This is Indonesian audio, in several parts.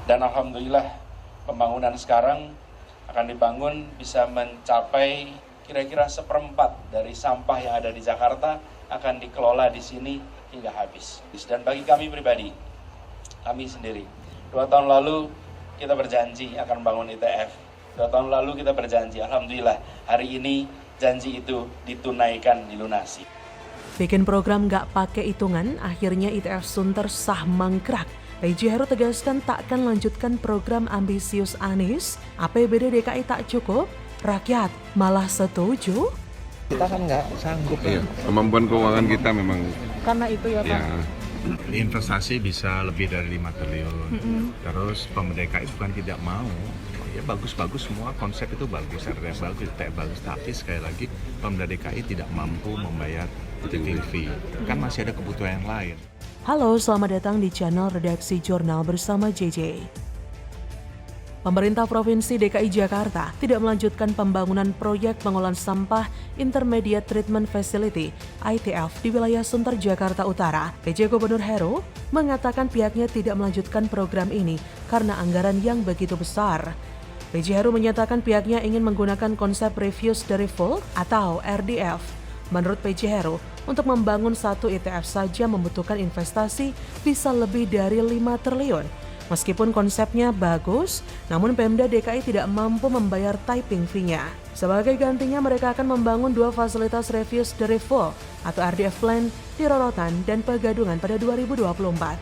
Dan alhamdulillah pembangunan sekarang akan dibangun bisa mencapai kira-kira 1/4 dari sampah yang ada di Jakarta akan dikelola di sini hingga habis. Dan bagi kami pribadi, kami sendiri, 2 tahun lalu kita berjanji akan membangun ITF. 2 tahun lalu kita berjanji, alhamdulillah hari ini janji itu ditunaikan, dilunasi. Bikin program nggak pakai hitungan, akhirnya ITF Sunter sah mangkrak. PJ Heru tegaskan takkan lanjutkan program ambisius Anies, APBD DKI tak cukup, rakyat malah setuju. Kita kan nggak sanggup. Iya, kemampuan keuangan kita memang. Karena itu ya Pak. Ya, investasi bisa lebih dari 5 triliun. Terus pemerintah itu kan tidak mau. Ya bagus-bagus semua, konsep itu bagus, RDF bagus, TF bagus. Tapi sekali lagi pemerintah DKI tidak mampu membayar ticketing fee. Kan masih ada kebutuhan yang lain. Halo, selamat datang di channel Redaksi Jurnal bersama JJ. Pemerintah Provinsi DKI Jakarta tidak melanjutkan pembangunan proyek pengolahan sampah Intermediate Treatment Facility (ITF) di wilayah Sunter, Jakarta Utara. PJ Gubernur Heru mengatakan pihaknya tidak melanjutkan program ini karena anggaran yang begitu besar. PJ Heru menyatakan pihaknya ingin menggunakan konsep Reduce the Full atau RDF. Menurut PJ Heru, untuk membangun satu ITF saja membutuhkan investasi bisa lebih dari 5 triliun. Meskipun konsepnya bagus, namun Pemda DKI tidak mampu membayar typing fee-nya. Sebagai gantinya mereka akan membangun 2 fasilitas Reduce the Full atau RDF plant di Rorotan dan Pegadungan pada 2024.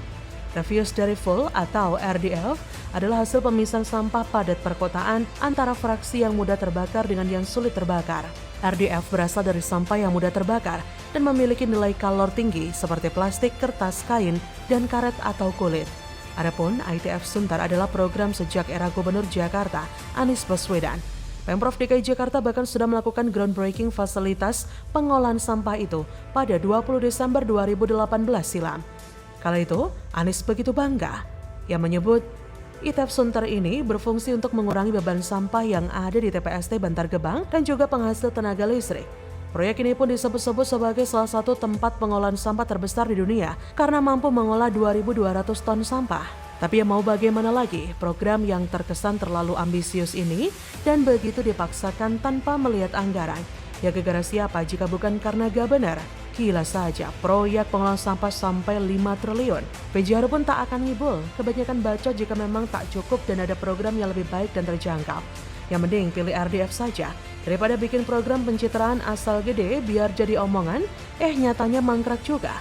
Reduce the Full atau RDF adalah hasil pemisahan sampah padat perkotaan antara fraksi yang mudah terbakar dengan yang sulit terbakar. RDF berasal dari sampah yang mudah terbakar dan memiliki nilai kalor tinggi seperti plastik, kertas, kain, dan karet atau kulit. Adapun ITF Sunter adalah program sejak era Gubernur Jakarta, Anies Baswedan. Pemprov DKI Jakarta bahkan sudah melakukan groundbreaking fasilitas pengolahan sampah itu pada 20 Desember 2018 silam. Kala itu, Anies begitu bangga. Ia menyebut ITF Sunter ini berfungsi untuk mengurangi beban sampah yang ada di TPST Bantar Gebang dan juga penghasil tenaga listrik. Proyek ini pun disebut-sebut sebagai salah satu tempat pengolahan sampah terbesar di dunia karena mampu mengolah 2.200 ton sampah. Tapi yang mau bagaimana lagi, program yang terkesan terlalu ambisius ini dan begitu dipaksakan tanpa melihat anggaran. Ya gegara siapa jika bukan karena gak benar? Gila saja, proyek pengolahan sampah sampai 5 triliun. PJ Heru pun tak akan ngibul, kebanyakan baca jika memang tak cukup dan ada program yang lebih baik dan terjangkau. Yang mending pilih RDF saja, daripada bikin program pencitraan asal gede biar jadi omongan, nyatanya mangkrak juga.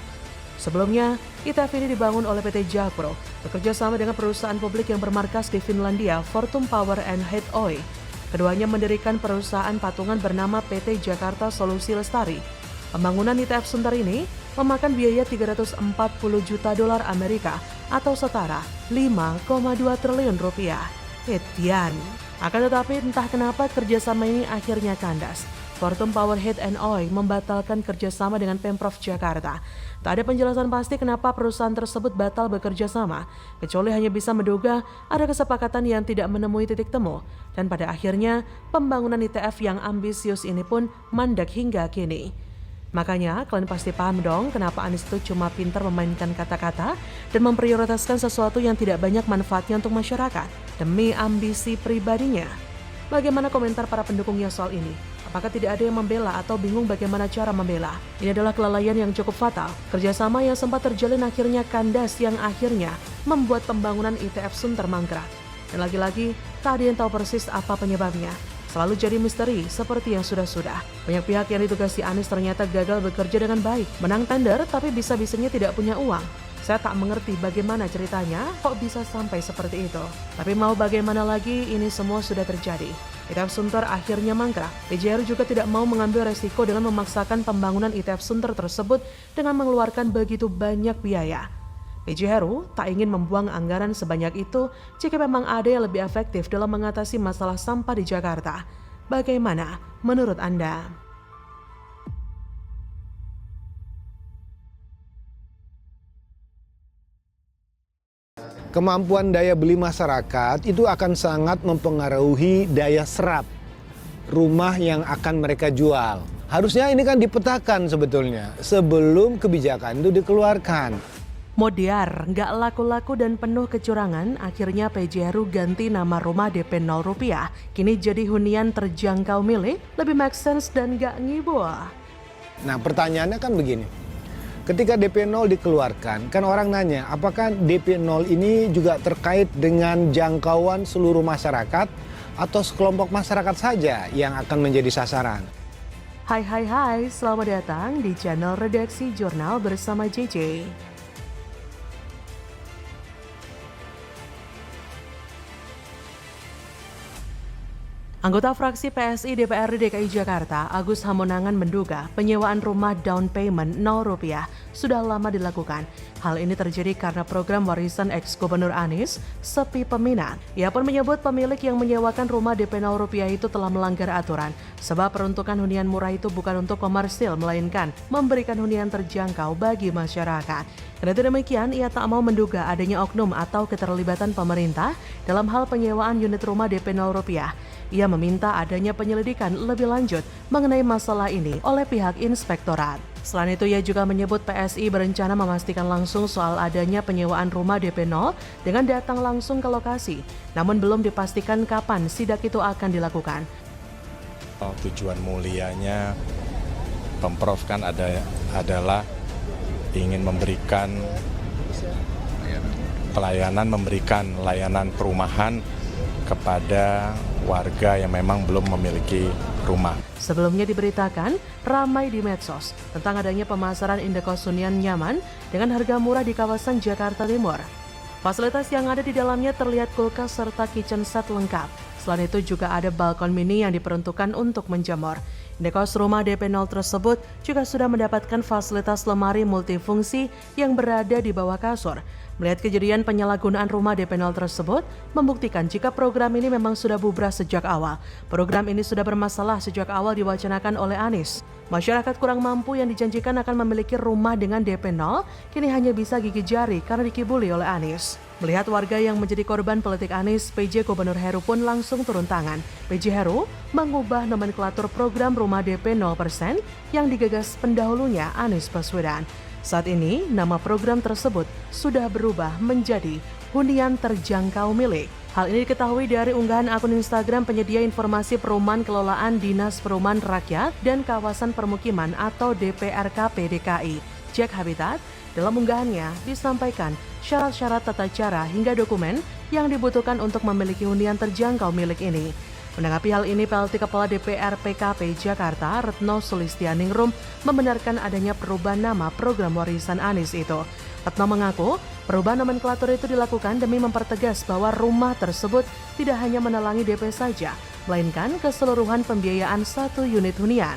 Sebelumnya, ITF ini dibangun oleh PT Jakpro, bekerja sama dengan perusahaan publik yang bermarkas di Finlandia, Fortum Power and Heat Oil. Keduanya mendirikan perusahaan patungan bernama PT Jakarta Solusi Lestari. Pembangunan ITF Sunter ini memakan biaya 340 juta dolar Amerika atau setara 5,2 triliun rupiah. Hitian. Akan tetapi entah kenapa kerjasama ini akhirnya kandas. Fortum Power Heat and Oil membatalkan kerjasama dengan Pemprov Jakarta. Tak ada penjelasan pasti kenapa perusahaan tersebut batal bekerja sama, kecuali hanya bisa menduga ada kesepakatan yang tidak menemui titik temu. Dan pada akhirnya, pembangunan ITF yang ambisius ini pun mandek hingga kini. Makanya kalian pasti paham dong kenapa Anies itu cuma pintar memainkan kata-kata dan memprioritaskan sesuatu yang tidak banyak manfaatnya untuk masyarakat demi ambisi pribadinya. Bagaimana komentar para pendukungnya soal ini? Apakah tidak ada yang membela atau bingung bagaimana cara membela? Ini adalah kelalaian yang cukup fatal. Kerjasama yang sempat terjalin akhirnya kandas yang akhirnya membuat pembangunan ITF Sunter mangkrak. Dan lagi-lagi tak ada yang tahu persis apa penyebabnya. Selalu jadi misteri seperti yang sudah-sudah. Banyak pihak yang ditugasi Anies ternyata gagal bekerja dengan baik. Menang tender tapi bisa-bisanya tidak punya uang. Saya tak mengerti bagaimana ceritanya kok bisa sampai seperti itu. Tapi mau bagaimana lagi, ini semua sudah terjadi. ITF Sunter akhirnya mangkrak. PJ Heru juga tidak mau mengambil resiko dengan memaksakan pembangunan ITF Sunter tersebut dengan mengeluarkan begitu banyak biaya. PJ Heru tak ingin membuang anggaran sebanyak itu jika memang ada yang lebih efektif dalam mengatasi masalah sampah di Jakarta. Bagaimana menurut Anda? Kemampuan daya beli masyarakat itu akan sangat mempengaruhi daya serap rumah yang akan mereka jual. Harusnya ini kan dipetakan sebetulnya sebelum kebijakan itu dikeluarkan. Modiar, nggak laku-laku dan penuh kecurangan, akhirnya PJ Heru ganti nama rumah DP 0 rupiah. Kini jadi hunian terjangkau milik, lebih make sense dan nggak ngibul. Nah pertanyaannya kan begini, ketika DP 0 dikeluarkan, kan orang nanya apakah DP 0 ini juga terkait dengan jangkauan seluruh masyarakat atau sekelompok masyarakat saja yang akan menjadi sasaran? Hai, selamat datang di channel Redaksi Jurnal bersama JJ. Anggota fraksi PSI DPRD DKI Jakarta, Agus Hamonangan menduga penyewaan rumah down payment 0 rupiah sudah lama dilakukan. Hal ini terjadi karena program warisan ex-Gubernur Anies sepi peminat. Ia pun menyebut pemilik yang menyewakan rumah DP 0 rupiah itu telah melanggar aturan, sebab peruntukan hunian murah itu bukan untuk komersil, melainkan memberikan hunian terjangkau bagi masyarakat. Kendati demikian, ia tak mau menduga adanya oknum atau keterlibatan pemerintah dalam hal penyewaan unit rumah DP 0 rupiah. Ia meminta adanya penyelidikan lebih lanjut mengenai masalah ini oleh pihak inspektorat. Selain itu, ia juga menyebut PSI berencana memastikan langsung soal adanya penyewaan rumah DP 0 dengan datang langsung ke lokasi. Namun belum dipastikan kapan sidak itu akan dilakukan. Tujuan mulianya Pemprov kan adalah ingin memberikan pelayanan, memberikan layanan perumahan kepada warga yang memang belum memiliki rumah. Sebelumnya diberitakan ramai di medsos tentang adanya pemasaran indekos hunian nyaman dengan harga murah di kawasan Jakarta Timur. Fasilitas yang ada di dalamnya terlihat kulkas serta kitchen set lengkap. Selain itu juga ada balkon mini yang diperuntukkan untuk menjemur. Indekos rumah DP 0 tersebut juga sudah mendapatkan fasilitas lemari multifungsi yang berada di bawah kasur. Melihat kejadian penyalahgunaan rumah DP 0 tersebut, membuktikan jika program ini memang sudah bubrah sejak awal. Program ini sudah bermasalah sejak awal diwacanakan oleh Anies. Masyarakat kurang mampu yang dijanjikan akan memiliki rumah dengan DP 0, kini hanya bisa gigit jari karena dikibuli oleh Anies. Melihat warga yang menjadi korban politik Anies, PJ Gubernur Heru pun langsung turun tangan. PJ Heru mengubah nomenklatur program rumah DP 0% yang digagas pendahulunya Anies Baswedan. Saat ini, nama program tersebut sudah berubah menjadi hunian terjangkau milik. Hal ini diketahui dari unggahan akun Instagram penyedia informasi perumahan kelolaan Dinas Perumahan Rakyat dan Kawasan Permukiman atau DPRKP DKI, Jack Habitat. Dalam unggahannya disampaikan syarat-syarat tata cara hingga dokumen yang dibutuhkan untuk memiliki hunian terjangkau milik ini. Menanggapi hal ini, PLT Kepala DPR PKP Jakarta, Retno Sulistianingrum, membenarkan adanya perubahan nama program warisan Anies itu. Retno mengaku, perubahan nomenklatur itu dilakukan demi mempertegas bahwa rumah tersebut tidak hanya menelangi DP saja, melainkan keseluruhan pembiayaan satu unit hunian.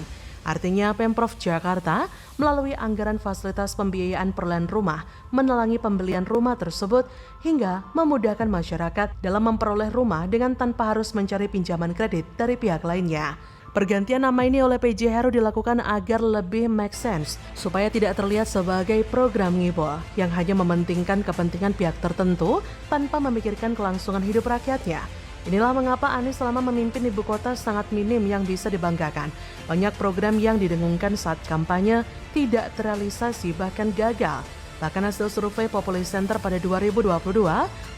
Artinya Pemprov Jakarta melalui anggaran fasilitas pembiayaan perlahan rumah menelangi pembelian rumah tersebut hingga memudahkan masyarakat dalam memperoleh rumah dengan tanpa harus mencari pinjaman kredit dari pihak lainnya. Pergantian nama ini oleh PJ Heru dilakukan agar lebih make sense supaya tidak terlihat sebagai program ngibul yang hanya mementingkan kepentingan pihak tertentu tanpa memikirkan kelangsungan hidup rakyatnya. Inilah mengapa Anies selama memimpin ibu kota sangat minim yang bisa dibanggakan. Banyak program yang didengungkan saat kampanye tidak terrealisasi bahkan gagal. Bahkan hasil survei Populi Center pada 2022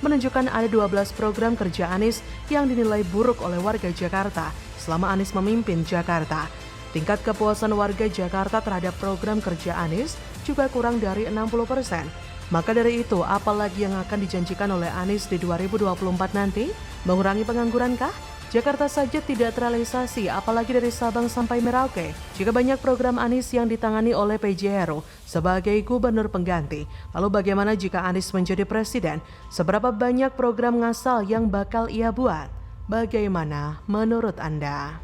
menunjukkan ada 12 program kerja Anies yang dinilai buruk oleh warga Jakarta selama Anies memimpin Jakarta. Tingkat kepuasan warga Jakarta terhadap program kerja Anies juga kurang dari 60%. Maka dari itu, apalagi yang akan dijanjikan oleh Anies di 2024 nanti? Mengurangi pengangguran kah? Jakarta saja tidak terrealisasi, apalagi dari Sabang sampai Merauke. Jika banyak program Anies yang ditangani oleh PJ Heru sebagai gubernur pengganti, lalu bagaimana jika Anies menjadi presiden? Seberapa banyak program ngasal yang bakal ia buat? Bagaimana menurut Anda?